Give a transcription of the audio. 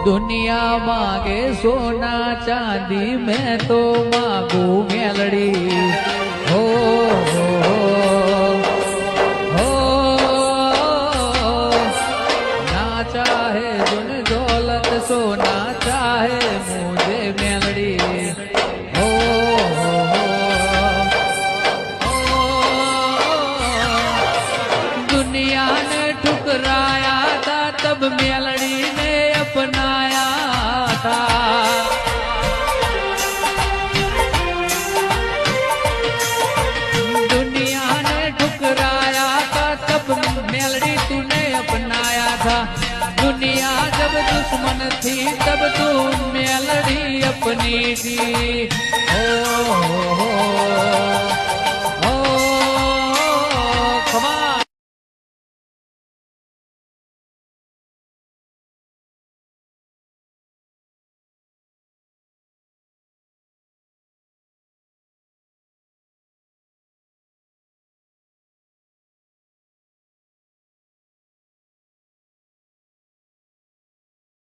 दुनिया मांगे सोना चांदी मैं तो मांगू मेलड़ी हो ना चाहे दुन दौलत सोना चाहे मुझे मेलड़ी हो दुनिया ने ठुकराया था तब मेलड़ी ने अपनाया था दुनिया ने ठुकराया था तब मेलड़ी तूने अपनाया था दुनिया जब दुश्मन थी तब तू मेलड़ी अपनी थी ओ खमा